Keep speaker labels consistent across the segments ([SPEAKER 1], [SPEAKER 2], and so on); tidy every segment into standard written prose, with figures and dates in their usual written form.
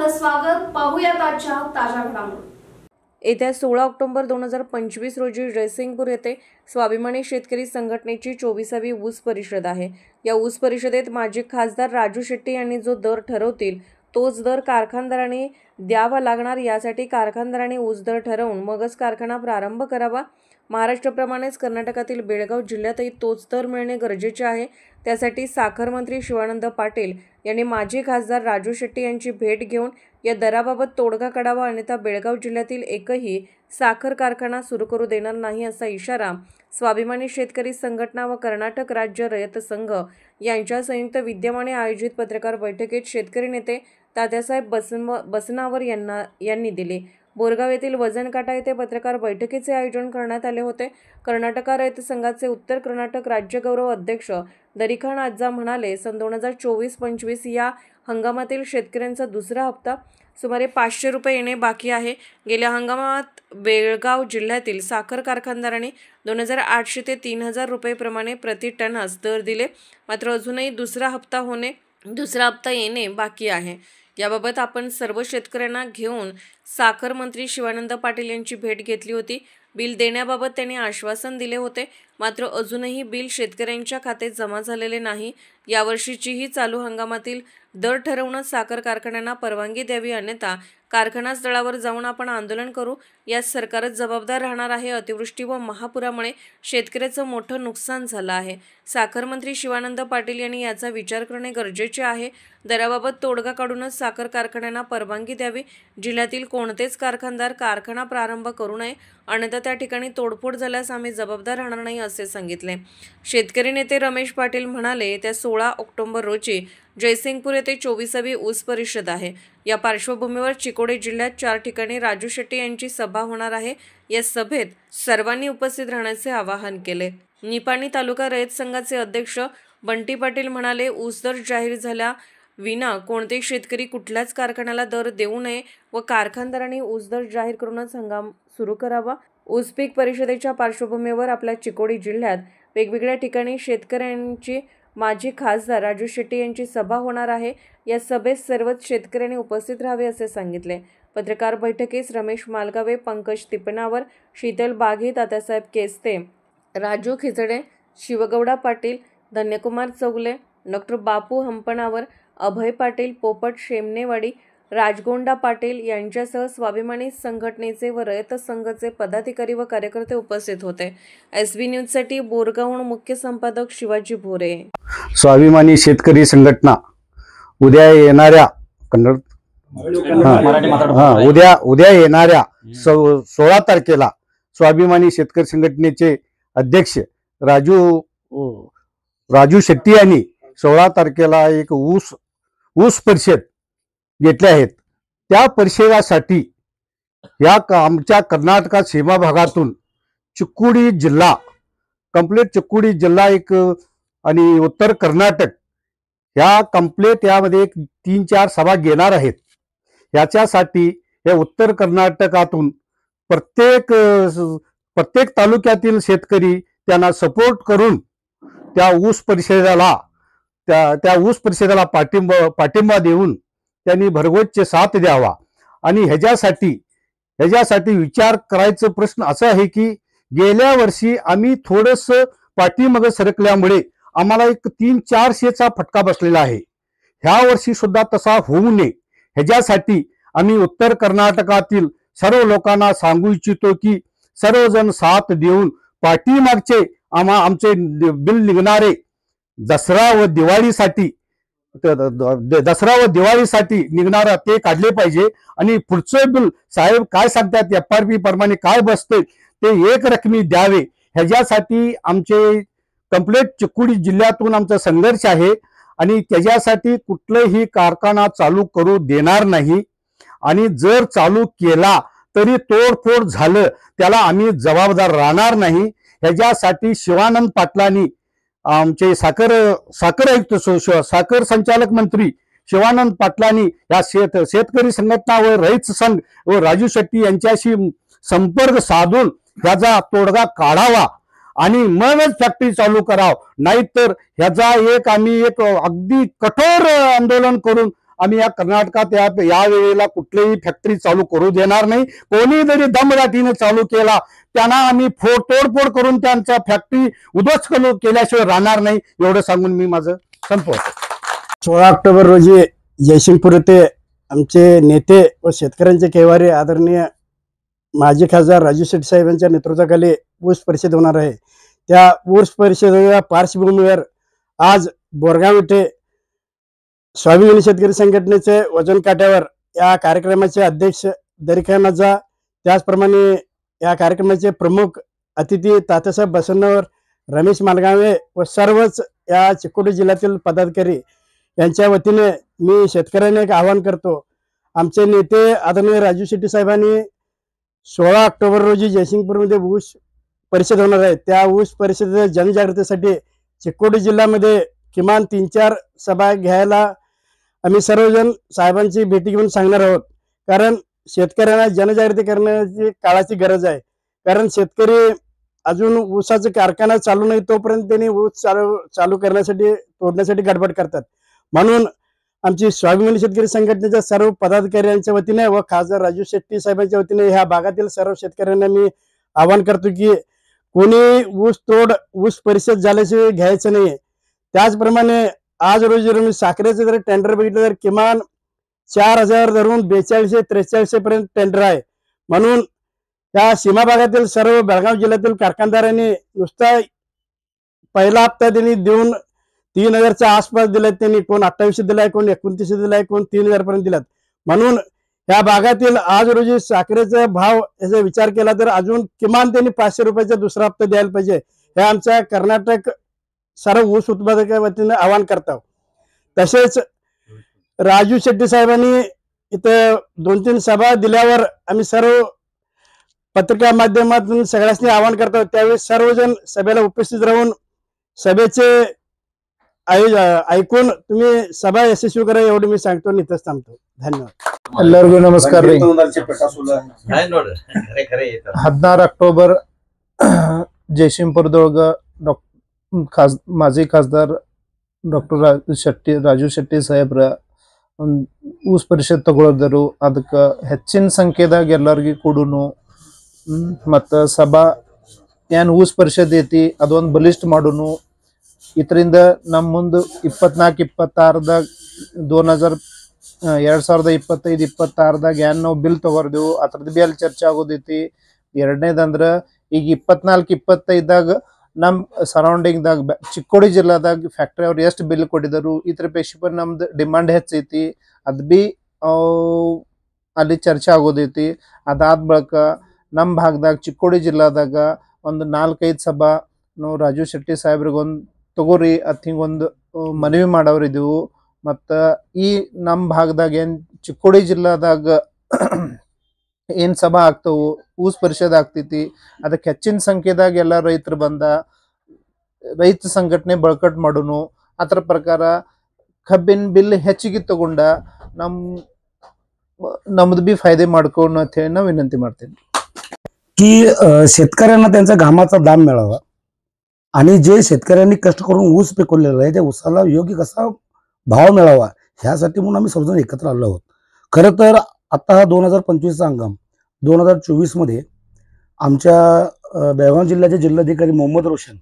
[SPEAKER 1] आपलं स्वागत. पाहूयात आजच्या ताज्या घडामोडी.
[SPEAKER 2] येत्या 16 ऑक्टोबर 2025 रोजी जयसिंगपूर येथे स्वाभिमानी शेतकरी संघटनेची 24वी ऊस परिषद आहे. या ऊस परिषदेत माजी खासदार राजू शेट्टी यांनी जो दर ठरवतील तोच दर कारखानदारांनी द्यावा लागणार. यासाठी कारखानदारांनी ऊस दर ठरवून मगच कारखाना प्रारंभ करावा. महाराष्ट्राप्रमाणेच कर्नाटकातील बेळगाव जिल्ह्यातही तोच दर मिळणे गरजेचे आहे. त्यासाठी साखर मंत्री शिवानंद पाटील यांनी माजी खासदार राजू शेट्टी यांची भेट घेऊन या दराबाबत तोडगा काढावा, अन्यथा बेळगाव जिल्ह्यातील एकही साखर कारखाना सुरू करू देणार नाही असा इशारा स्वाभिमानी शेतकरी संघटना व कर्नाटक राज्य रयत संघ यांच्या संयुक्त विद्यमाने आयोजित पत्रकार बैठकीत शेतकरी नेते तात्यासाहेब बसनावर यांनी दिले. बोरगाव येथील वजन काटा येथे पत्रकार बैठकीचे आयोजन करण्यात आले होते. कर्नाटक रयत संघाचे उत्तर कर्नाटक राज्य गौरव अध्यक्ष दरिखान आज्जा म्हणाले, सन 2024-25 या हंगामातील शेतकऱ्यांचा दुसरा हप्ता सुमारे 500 रुपये येणे बाकी आहे. गेल्या हंगामात बेळगाव जिल्ह्यातील साखर कारखानदारांनी 2800 ते 3000 रुपये प्रमाणे प्रति टनास दर दिले. मात्र अजूनही दुसरा हप्ता येणे बाकी आहे. याबाबत आपण सर्व शेतकऱ्यांना घेऊन साखर मंत्री शिवानंद पाटील यांची भेट घेतली होती. बिल देण्याबाबत त्यांनी आश्वासन दिले होते, मात्र अजूनही बिल शेतकऱ्यांच्या खात्यात जमा झालेले नाही. यावर्षीचीही चालू हंगामातील दर ठरवूनच साखर कारखान्यांना परवानगी द्यावी, अन्यथा कारखाना स्थळावर जाऊन आपण आंदोलन करू. यास सरकारच जबाबदार राहणार आहे. अतिवृष्टी व महापुरामुळे शेतकऱ्याचं मोठं नुकसान झालं आहे. साखर मंत्री शिवानंद पाटील यांनी याचा विचार करणे गरजेचे आहे. दराबाबत तोडगा काढूनच साखर कारखान्यांना परवानगी द्यावी. जिल्ह्यातील कोणतेच कारखानदार कारखाना प्रारंभ करू नये, अन्यथा त्या ठिकाणी तोडफोड झाल्यास आम्ही जबाबदार राहणार नाही असे सांगितले. शेतकरी नेते रमेश पाटील म्हणाले, येत्या 16 ऑक्टोबर रोजी जयसिंगपूर येथे 24वी ऊस परिषद आहे. या पार्श्वभूमीवर चिकोडी जिल्ह्यात 4 ठिकाणी राजू शेट्टी यांची सभा होणार आहे. या सभेत सर्वांनी उपस्थित राहण्याचे आवाहन केले. निपाणी तालुका रयत संघाचे अध्यक्ष बंटी पाटील म्हणाले, ऊस दर जाहीर झाल्या विना कोणतेही शेतकरी कुठल्याच कारखान्याला दर देऊ नये व कारखानदारांनी ऊस दर जाहीर करूनच हंगाम सुरू करावा. ऊस पीक परिषदेच्या पार्श्वभूमीवर आपल्या चिकोडी जिल्ह्यात वेगवेगळ्या ठिकाणी शेतकऱ्यांची माजी खासदार राजू शेट्टी यांची सभा होणार आहे. या सभेत सर्वच शेतकऱ्यांनी उपस्थित राहावे असे सांगितले. पत्रकार बैठकीस रमेश मालगावे, पंकज तिपणावर, शीतल बाघी, तात्यासाहेब केस्ते, राजू खिचडे, शिवगौडा पाटील, धन्यकुमार चौगले, डॉ. बापू हंपणावर, अभय पाटील, पोपट शेमनेवाडी, राजगोंडा पाटील यांच्यासह स्वाभिमानी संघटनेचे व रयत संघाचे पदाधिकारी व कार्यकर्ते उपस्थित होते. SB न्यूजसाठी बोरगावहून मुख्य संपादक शिवाजी भोरे.
[SPEAKER 3] स्वाभिमानी शेतकरी संघटना उद्या येणाऱ्या 16 तारखेला स्वाभिमानी शेतकरी संघटनेचे अध्यक्ष राजू शेट्टी यांनी 16 तारखेला एक ऊस परिषद घेतले आहेत. त्या परिषदेसाठी आमच्या कर्नाटकात सीमा भागातून चिकोडी जिल्हा कंप्लीट चिकोडी जिल्हा एक आणि उत्तर कर्नाटक ह्या कंप्लीट यामध्ये 3-4 सभा घेणार आहेत. याच्यासाठी हे उत्तर कर्नाटकातून प्रत्येक तालुक्यातील शेतकरी त्यांना सपोर्ट करून त्या ऊस परिषदेला पाठिंबा देऊन त्यांनी भरघोस साथ द्यावा. आणि ह्याच्यासाठी विचार करायचा प्रश्न असा आहे की गेल्या वर्षी आम्ही थोडस पाठीमागे सरकल्यामुळे आम्हाला एक 300-400चा फटका बसलेला आहे. ह्या वर्षी सुद्धा तसा होऊ नये ह्याच्यासाठी आम्ही उत्तर कर्नाटकातील सर्व लोकांना सांगू इच्छितो की सर्वजण साथ देऊन पाठीमागचे आमचे बिल निघणारे दसरा व दिवाळीसाठी निघणारा ते काढले पाहिजे. आणि पुढचं बिल साहेब काय सांगतात FRP प्रमाणे काय बसते ते एक रकमी द्यावे. ह्याच्यासाठी आमचे कंप्लीट चिकोडी जिल्ह्यातून आमचा संघर्ष आहे. आणि त्याच्यासाठी कुठलाही कारखाना चालू करू देणार नाही. आणि जर चालू केला तरी तोडफोड झालं त्याला आम्ही जबाबदार राहणार नाही. ह्याच्यासाठी शिवानंद पाटलांनी आमचे साखर आयुक्त साखर संचालक मंत्री शिवानंद पाटलांनी या शेतकरी संघटना व रयत संघ व राजू शेट्टी यांच्याशी संपर्क साधून ह्याचा तोडगा काढावा आणि मगच फॅक्टरी चालू कराव. नाहीतर ह्याचा आम्ही एक अगदी कठोर आंदोलन करून आम्ही या कर्नाटकात या वेळेला कुठलीही फॅक्टरी चालू करू देणार नाही. कोणी जरी दमदाटीने चालू केला त्यांना आम्ही तोडफोड करून त्यांचा फॅक्टरी उद्ध्वस्त केल्याशिवाय राहणार नाही, एवढं सांगून मी माझं संपवतो.
[SPEAKER 4] 16 ऑक्टोबर रोजी जयसिंगपूर येथे आमचे नेते व शेतकऱ्यांचे कैवारी आदरणीय माजी खासदार राजू शेट्टी साहेब यांच्या नेतृत्वाखाली ऊस परिषद होणार आहे. त्या ऊस परिषदेच्या पार्श्वभूमीवर आज बोरगाव येथे स्वाभिमानी शेतकरी संघटनेचे वजन काट्यावर या कार्यक्रमाचे अध्यक्ष दरीखान अज्जा, त्याचप्रमाणे या कार्यक्रमाचे प्रमुख अतिथी तात्यासाहेब बसवण्णवर, रमेश मालगावे व सर्वच या चिकोडी जिल्ह्यातील पदाधिकारी यांच्या वतीने मी शेतकऱ्यांना एक आवाहन करतो. आमचे नेते आदरणीय राजू शेट्टी साहेबांनी 16 ऑक्टोबर रोजी जयसिंगपूरमध्ये ऊस परिषद होणार आहे. त्या ऊस परिषदेच्या जनजागृतीसाठी चिकोडी जिल्ह्यामध्ये किमान 3-4 सभा घ्यायला आम्ही सर्वजण साहेबांची भेटी घेऊन सांगणार आहोत. कारण शेतकऱ्यांना जनजागृती करण्याची काळाची गरज आहे. कारण शेतकरी अजून ऊसाचा कारखाना चालू नाही तोपर्यंत त्यांनी ऊस चालू करण्यासाठी तोडण्यासाठी गडबड करतात. म्हणून आमची स्वाभिमानी शेतकरी संघटनेच्या सर्व पदाधिकाऱ्यांच्या वतीने व खासदार राजू शेट्टी साहेबांच्या वतीने ह्या भागातील सर्व शेतकऱ्यांना मी आवाहन करतो की कोणी ऊस परिषद झाल्याशिवाय घ्यायचं नाही. त्याचप्रमाणे आज रोजी जर मी साखरेचं जर टेंडर बघितलं तर किमान 4000 धरून 4200-4300 पर्यंत टेंडर आहे. म्हणून त्या सीमा भागातील सर्व बेळगाव जिल्ह्यातील कारखानदारांनी नुसता पहिला हप्ता त्यांनी देऊन 3000च्या आसपास दिलाय. त्यांनी कोण 2800 दिलाय, कोण 2900 दिलाय, कोण 3000 पर्यंत दिलात. म्हणून या भागातील आज रोजी साखरेचा भाव याचा विचार केला तर अजून किमान त्यांनी 500 रुपयाचा दुसरा हप्ता द्यायला पाहिजे. हे आमच्या कर्नाटक सर्व ऊस उत्पादका वतीने आवाहन करतो. तसेच राजू शेट्टी साहेबांनी इथं 2-3 सभा दिल्यावर आम्ही सर्व पत्रिका माध्यमातून सगळ्यांनी आवाहन करतो. त्यावेळी सर्वजण सभेला उपस्थित राहून सभेचे ऐकून तुम्ही सभा यशस्वी करा एवढं मी सांगतो आणि इथंच थांबतो. धन्यवाद.
[SPEAKER 5] ಎಲ್ಲರಿಗೂ ನಮಸ್ಕಾರ ರೀ. 16 ಅಕ್ಟೋಬರ್ ಜಯಸಿಂಗ್ಪುರದೊಳಗ ಮಾಜಿ ಖಾಸದಾರ್ ಡಾಕ್ಟರ್ ರಾಜು ಶೆಟ್ಟಿ ಸಾಹೇಬ್ರ ಒಂದು ಊಸ್ ಪರಿಷತ್ ತಗೊಳ್ಳೋದರು. ಅದಕ್ಕೆ ಹೆಚ್ಚಿನ ಸಂಖ್ಯೆದಾಗ ಎಲ್ಲರಿಗೂ ಕೂಡುನು ಮತ್ತು ಸಭಾ ಏನು ಊಸ್ ಪರಿಷತ್ ಐತಿ ಅದೊಂದು ಬಲಿಷ್ಠ ಮಾಡುನು. ಇದರಿಂದ ನಮ್ಮ ಮುಂದೆ 24-26ದಾಗ 2025-26ದಾಗ ಏನು ನಾವು ಬಿಲ್ ತಗೋರ್ದೇವು ಅದ್ರದ್ದು ಬಿ ಅಲ್ಲಿ ಚರ್ಚೆ ಆಗೋದೈತಿ. ಎರಡನೇದಂದ್ರೆ ಈಗ 24-25ದಾಗ ನಮ್ಮ ಸರೌಂಡಿಂಗ್ದಾಗ ಚಿಕ್ಕೋಡಿ ಜಿಲ್ಲಾದಾಗ ಫ್ಯಾಕ್ಟ್ರಿ ಅವ್ರು ಎಷ್ಟು ಬಿಲ್ ಕೊಟ್ಟಿದ್ದಾರೆ ಇದ್ರ ಪೇಕ್ಷೆ ನಮ್ದು ಡಿಮಾಂಡ್ ಹೆಚ್ಚೈತಿ, ಅದು ಬಿ ಅಲ್ಲಿ ಚರ್ಚೆ ಆಗೋದೈತಿ. ಅದಾದ ಬಳಿಕ ನಮ್ಮ ಭಾಗದಾಗ ಚಿಕ್ಕೋಡಿ ಜಿಲ್ಲಾದಾಗ ಒಂದು 4-5 ಸಭಾ ನಾವು ರಾಜು ಶೆಟ್ಟಿ ಸಾಹೇಬ್ರಿಗೊಂದು ತಗೋರಿ ಅತ್ ಹಿಂಗೊಂದು ಮನವಿ ಮಾಡೋರಿದ್ದೆವು. ಮತ್ತು ಈ ನಮ್ಮ ಭಾಗದಾಗ ಏನು ಚಿಕ್ಕೋಡಿ ಜಿಲ್ಲಾದಾಗ ಏನು ಸಭಾ ಆಗ್ತವು ಊಸ್ ಪರಿಷದ್ ಆಗ್ತೈತಿ ಅದಕ್ಕೆ ಹೆಚ್ಚಿನ ಸಂಖ್ಯೆದಾಗ ಎಲ್ಲ ರೈತರು ಬಂದ ರೈತ ಸಂಘಟನೆ ಬಳ್ಕಟ್ ಮಾಡೋನು. ಅದರ ಪ್ರಕಾರ ಕಬ್ಬಿನ ಬಿಲ್ ಹೆಚ್ಚಿಗೆ ತಗೊಂಡ नमद बी फायदे ಮಾಡ್ಕೊಂಡು ಅಂತ ಹೇಳಿ ನಾವು विनंती ಮಾಡ್ತೀನಿ
[SPEAKER 6] की शेतकऱ्यांना त्यांचा घामाचा दाम मिळावा आणि जे शेतकऱ्यांनी कष्ट करून ऊस पिकवलेला आहे त्या ऊसाला योग्य कसा भाव मिळावा ह्यासाठी म्हणून आम्ही सर्वजण एकत्र आलो आहोत. खरं तर आता हा 2025चा हंगाम 2024 मध्ये आमच्या बेळगाव जिल्ह्याचे जिल्हाधिकारी मोहम्मद रोशन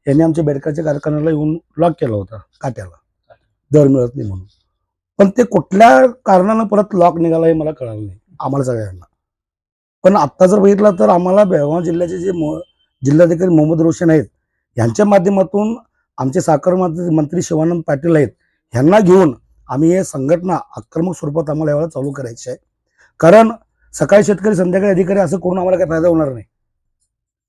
[SPEAKER 6] यांनी आमच्या बेडकाच्या कारखान्याला येऊन लॉक केला होता काट्याला दर मिळत नाही म्हणून. पण ते कुठल्या कारणानं परत लॉक निघाला हे मला कळलं नाही आम्हाला सगळ्यांना. पण आत्ता जर बघितलं तर आम्हाला बेळगाव जिल्ह्याचे जे जिल्हाधिकारी मोहम्मद रोशन आहेत यांच्या माध्यमातून आमचे साखर मंत्री शिवानंद पाटील आहेत यांना घेऊन आम्ही हे संघटना आक्रमक स्वरूपात आम्हाला यावेळेला चालू करायची आहे. कारण सकाळी शेतकरी संध्याकाळी अधिकारी असं करून आम्हाला काही फायदा होणार नाही.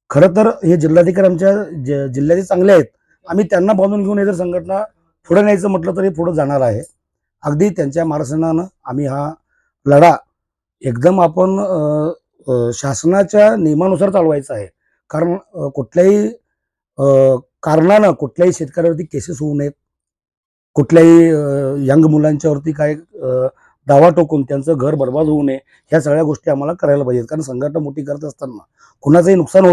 [SPEAKER 6] खरं तर हे जिल्हाधिकारी आमच्या जिल्ह्याचे चांगले आहेत, आम्ही त्यांना बांधून घेऊन हे जर संघटना पुढे न्यायचं म्हटलं तर हे पुढे जाणार आहे. अगदी त्यांच्या मार्गदर्शनानं आम्ही हा लढा एकदम आपण शासनाच्या नियमानुसार चालवायचा आहे. कारण कुठल्याही कारणानं कुठल्याही शेतकऱ्यावरती केसेस होऊ नयेत, कुठल्याही यंग मुलांच्यावरती काय दावा टोकून त्यांचं घर बर्बाद होऊ नये ह्या सगळ्या गोष्टी आम्हाला करायला पाहिजेत. कारण संघटना मोठी करत असताना कुणाचंही नुकसान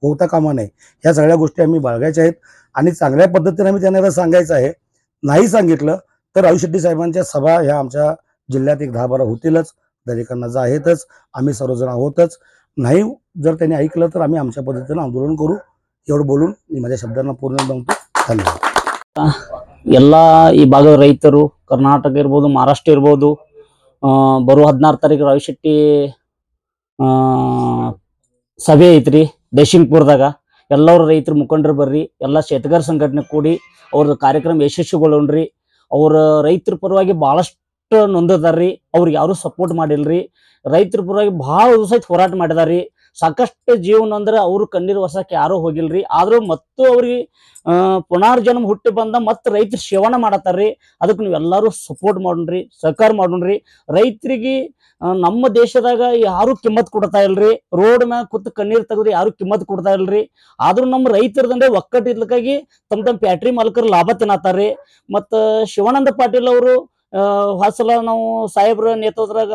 [SPEAKER 6] होता कामा नये ह्या सगळ्या गोष्टी आम्ही बाळगायच्या आहेत आणि चांगल्या पद्धतीने आम्ही त्यांना सांगायचं आहे. नाही सांगितलं तर राजू शेट्टी साहेबांच्या सभा ह्या आमच्या जिल्ह्यात एक 10-12 होतीलच, दरेकरणाचा आहेतच, आम्ही सर्वजण आहोतच. नाही जर त्यांनी ऐकलं तर आम्ही आमच्या पद्धतीनं आंदोलन करू. एवढं बोलून मी माझ्या शब्दांना पूर्ण बनतो. ಧನ್ಯವಾದ.
[SPEAKER 7] ಎಲ್ಲ ಈ ಭಾಗದ ರೈತರು ಕರ್ನಾಟಕ ಇರ್ಬೋದು, ಮಹಾರಾಷ್ಟ್ರ ಇರ್ಬೋದು, ಬರೋ 16 ತಾರೀಕು ರಾಜು ಶೆಟ್ಟಿ ಸಭೆ ಐತ್ರಿ ದೇಶಿಂಗ್ಪುರದಾಗ. ಎಲ್ಲರೂ ರೈತರ ಮುಖಂಡರು ಬರ್ರಿ, ಎಲ್ಲ ಶೇತಗಾರ ಸಂಘಟನೆ ಕೂಡಿ ಅವ್ರದ್ದು ಕಾರ್ಯಕ್ರಮ ಯಶಸ್ವಿಗೊಳ್ಳೋಣ್ರಿ. ಅವ್ರ ರೈತರ ಪರವಾಗಿ ಭಾಳಷ್ಟು ನೊಂದದಾರ್ರಿ, ಅವ್ರಿಗೆ ಯಾರು ಸಪೋರ್ಟ್ ಮಾಡಿಲ್ರಿ. ರೈತರ ಪರವಾಗಿ ಭಾಳ ದಿವಸ ಹೋರಾಟ ಮಾಡಿದಾರ್ರಿ. ಸಾಕಷ್ಟು ಜೀವನ ಅಂದ್ರೆ ಅವ್ರು ಕಣ್ಣೀರು ವರ್ಷಕ್ಕೆ ಯಾರೂ ಹೋಗಿಲ್ರಿ. ಆದ್ರೂ ಮತ್ತು ಅವ್ರಿಗೆ ಪುನರ್ಜನ್ಮ ಹುಟ್ಟಿ ಬಂದ ಮತ್ತೆ ರೈತರ ಸೇವನೆ ಮಾಡತ್ತಾರ್ರಿ. ಅದಕ್ಕೆ ನೀವೆಲ್ಲರೂ ಸಪೋರ್ಟ್ ಮಾಡೋಣ್ರಿ, ಸಹಕಾರ ಮಾಡೋಣ್ರಿ. ರೈತರಿಗೆ ನಮ್ಮ ದೇಶದಾಗ ಯಾರು ಕಿಮ್ಮತ್ ಕೊಡ್ತಾ ಇಲ್ರಿ. ರೋಡ್ ಮ್ಯಾಗ ಕೂತ್ ಕಣ್ಣೀರ್ ತೆಗೆದು ಯಾರು ಕಿಮ್ಮತ್ ಕೊಡ್ತಾ ಇಲ್ರಿ. ಆದ್ರೂ ನಮ್ಮ ರೈತರದಂದ್ರೆ ಒಕ್ಕಟ್ಟು ಇದ್ಲಕ್ಕಾಗಿ ತಮ್ಮ ಫ್ಯಾಕ್ಟ್ರಿ ಮಾಲಕರು ಲಾಭ ತಿನ್ನತ್ತಾರ್ರಿ. ಮತ್ತ ಶಿವಾನಂದ ಪಾಟೀಲ್ ಅವರು ಹೊಸಲ ನಾವು ಸಾಹೇಬ್ರ ನೇತೃತ್ವದಾಗ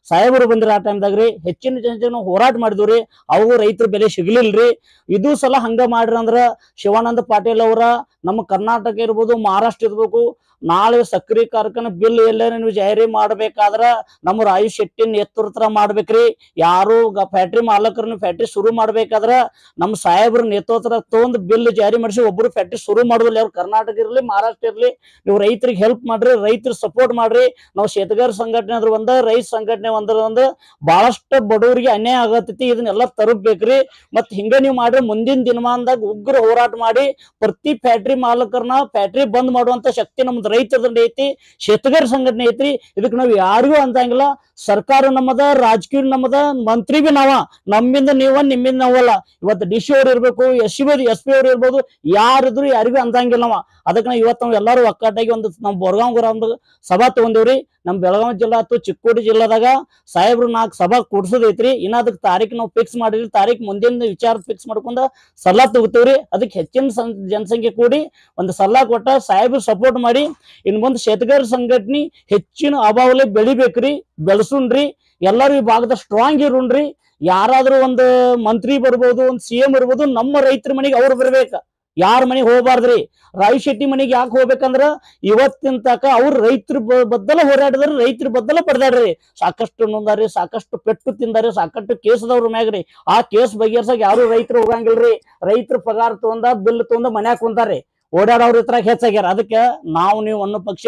[SPEAKER 7] ಸಾಹೇಬರು ಬಂದಿರ ಆ ಟೈಮ್ದಾಗ್ರಿ ಹೆಚ್ಚಿನ ಜನ ಹೋರಾಟ ಮಾಡಿದ್ರಿ. ಅವು ರೈತರ ಬೆಲೆ ಸಿಗ್ಲಿಲ್ರಿ. ಇದು ಸಲ ಹಂಗ ಮಾಡ್ರಿ ಅಂದ್ರ ಶಿವಾನಂದ ಪಾಟೀಲ್ ಅವರ ನಮ್ಮ ಕರ್ನಾಟಕ ಇರ್ಬೋದು, ಮಹಾರಾಷ್ಟ್ರ ಇರ್ಬೇಕು, ನಾಳೆ ಸಕ್ರಿ ಕಾರ್ಖಾನೆ ಬಿಲ್ ಎಲ್ಲಾರ ನೀವು ಜಾರಿ ಮಾಡ್ಬೇಕಾದ್ರ ನಮ್ಮ ರಾಜು ಶೆಟ್ಟಿ ನೇತೃತ್ವ ಮಾಡ್ಬೇಕ್ರಿ. ಯಾರು ಫ್ಯಾಕ್ಟ್ರಿ ಮಾಲಕರನ್ನ ಫ್ಯಾಕ್ಟ್ರಿ ಶುರು ಮಾಡ್ಬೇಕಾದ್ರ ನಮ್ಮ ಸಾಹೇಬ್ರ ನೇತೃತ್ವ ತಗೊಂಡ್ ಬಿಲ್ ಜಾರಿ ಮಾಡಿಸಿ ಒಬ್ಬರು ಫ್ಯಾಕ್ಟ್ರಿ ಶುರು ಮಾಡೋದಿಲ್ಲ. ಅವ್ರು ಕರ್ನಾಟಕ ಇರ್ಲಿ, ಮಹಾರಾಷ್ಟ್ರ ಇರ್ಲಿ, ನೀವು ರೈತರಿಗೆ ಹೆಲ್ಪ್ ಮಾಡ್ರಿ, ರೈತರ ಸಪೋರ್ಟ್ ಮಾಡ್ರಿ. ನಾವು ಶೇತಗಾರ ಸಂಘಟನೆ ಅಂದ್ರೆ ಒಂದ, ರೈತ ಸಂಘಟನೆ ಒಂದ್ ಬಹಳಷ್ಟು ಬಡವರಿಗೆ ಅನ್ಯಾಯ ಆಗತೈತಿ. ಇದನ್ನೆಲ್ಲ ತರಬೇಕ್ರಿ. ಮತ್ ಹಿಂಗ ನೀವು ಮಾಡ್ರಿ ಮುಂದಿನ ದಿನಮಾನದಾಗ ಉಗ್ರ ಹೋರಾಟ ಮಾಡಿ ಪ್ರತಿ ಫ್ಯಾಕ್ಟ್ರಿ ಮಾಲಕರನ್ನ ಫ್ಯಾಕ್ಟ್ರಿ ಬಂದ್ ಮಾಡುವಂತ ಶಕ್ತಿ ನಮ್ದು ರೈತರದಂಡ ಐತಿ, ಶೇತಗಾರ ಸಂಘಟನೆ ಐತ್ರಿ. ಇದಕ್ಕೆ ನಾವು ಯಾರಿಗೂ ಅಂತಂಗಿಲ್ಲ. ಸರ್ಕಾರ ನಮ್ಮದ, ರಾಜಕೀಯ ನಮ್ಮದ, ಮಂತ್ರಿ ಬಿ ನಾವ, ನಮ್ಮಿಂದ ನೀವ, ನಿಮ್ಮಿಂದ ನಾವಲ್ಲ. ಇವತ್ತು DC ಅವ್ರು ಇರ್ಬೇಕು, SP ಅವ್ರು ಇರ್ಬೋದು, ಯಾರಿದ್ರು ಯಾರಿಗೂ ಅಂತಂಗಿಲ್ಲ ನಾವ. ಅದಕ್ಕೆ ನಾವು ಇವತ್ತು ನಾವು ಎಲ್ಲರೂ ಒಕ್ಕಟ್ಟಾಗಿ ಒಂದು ನಮ್ಮ ಬೋರ್ಗಾಂವ್ ಗ್ರಾಮದಾಗ ಸಭಾ ತಗೊಂಡಿವ್ರಿ. ನಮ್ಮ ಬೆಳಗಾವಿ ಜಿಲ್ಲಾ ಅಥವಾ ಚಿಕ್ಕೋಡಿ ಜಿಲ್ಲಾದಾಗ ಸಾಹೇಬ್ರು 4 ಸಭಾ ಕೂಡ್ಸೋದೈತ್ರಿ. ಇನ್ನ ಅದಕ್ಕೆ ತಾರೀಕು ನಾವು ಫಿಕ್ಸ್ ಮಾಡಿರಿ. ತಾರೀಕು ಮುಂದಿನ ವಿಚಾರ ಫಿಕ್ಸ್ ಮಾಡ್ಕೊಂಡ ಸಲಹಾ ತಗೋತೀವ್ರಿ. ಅದಕ್ಕೆ ಹೆಚ್ಚಿನ ಜನಸಂಖ್ಯೆ ಕೂಡಿ ಒಂದು ಸಲಹಾ ಕೊಟ್ಟ ಸಾಹೇಬ್ರು ಸಪೋರ್ಟ್ ಮಾಡಿ ಇನ್ ಮುಂದೆ ಶೇತಗಾರ ಸಂಘಟನೆ ಹೆಚ್ಚಿನ ಅಭಾವಲೆ ಬೆಳಿಬೇಕ್ರಿ, ಬೆಳೆಸುಣ್ರಿ. ಎಲ್ಲರೂ ಈ ಭಾಗದ ಸ್ಟ್ರಾಂಗ್ ಇರುಣ್ರಿ. ಯಾರಾದ್ರೂ ಒಂದು ಮಂತ್ರಿ ಬರ್ಬೋದು, ಒಂದು CM ಇರ್ಬೋದು, ನಮ್ಮ ರೈತರ ಮನೆಗೆ ಅವ್ರು ಬರ್ಬೇಕ, ಯಾರ ಮನೆಗೆ ಹೋಗ್ಬಾರ್ದ್ರಿ. ರಾಜು ಶೆಟ್ಟಿ ಮನೆಗೆ ಯಾಕೆ ಹೋಗ್ಬೇಕಂದ್ರ ಇವತ್ತಿನ ತಕ ಅವ್ರ ರೈತರ ಬದ್ದಲ ಹೋರಾಡಿದ್ರಿ, ರೈತರ ಬದ್ದಲ ಪಡೆದಾಡ್ರಿ. ಸಾಕಷ್ಟು ನೊಂದಾರಿ, ಸಾಕಷ್ಟು ಪೆಟ್ಟು ತಿಂದಾರಿ, ಸಾಕಷ್ಟು ಕೇಸದವ್ರ ಮ್ಯಾಗ್ರಿ. ಆ ಕೇಸ್ ಬಗೆಹರ್ಸಕ್ ಯಾರು ರೈತರು ಹೋಗಂಗಿಲ್ರಿ. ರೈತರ ಪಗಾರ ತಗೊಂಡ, ಬಿಲ್ ತಗೊಂಡ ಮನ್ಯಾಗ ಕುಂತಾರ್ರಿ. ಓಡಾಡೋರ್ ಇದ್ರಾಗ ಹೆಚ್ಚಾಗ್ಯಾರ. ಅದಕ್ಕೆ ನಾವು ನೀವು ಅನ್ನೋ ಪಕ್ಷ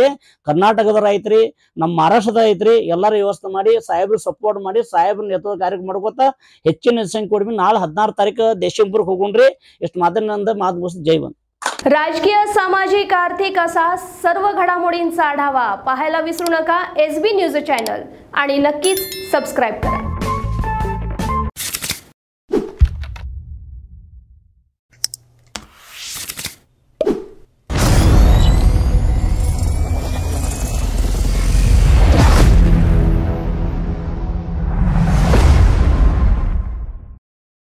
[SPEAKER 7] ಕರ್ನಾಟಕದ ಐತ್ರಿ, ನಮ್ಮ ಮಹಾರಾಷ್ಟ್ರದ ಐತ್ರಿ. ಎಲ್ಲರೂ ವ್ಯವಸ್ಥೆ ಮಾಡಿ ಸಾಹೇಬ್ರು ಸಪೋರ್ಟ್ ಮಾಡಿ ಸಾಹೇಬ್ರ ನೇತೃತ್ವ ಕಾರ್ಯಕ್ರಮ ಮಾಡ್ಕೋತ ಹೆಚ್ಚಿನ ಸಂಖ್ಯೆ ಕೊಡ್ಬಿ. ನಾಳೆ 16 ತಾರೀಕು ದೇಶಂಪುರಕ್ಕೆ ಹೋಗೋಣ್ರಿ. ಎಷ್ಟು ಮಾತು ಮುಗಿಸಿ जय वंद.
[SPEAKER 1] राजकीय, सामाजिक, आर्थिक असा सर्व घडामोडींचा आढावा पाहायला विसरू नका SB न्यूज चॅनल आणि नक्कीच सबस्क्राईब करा.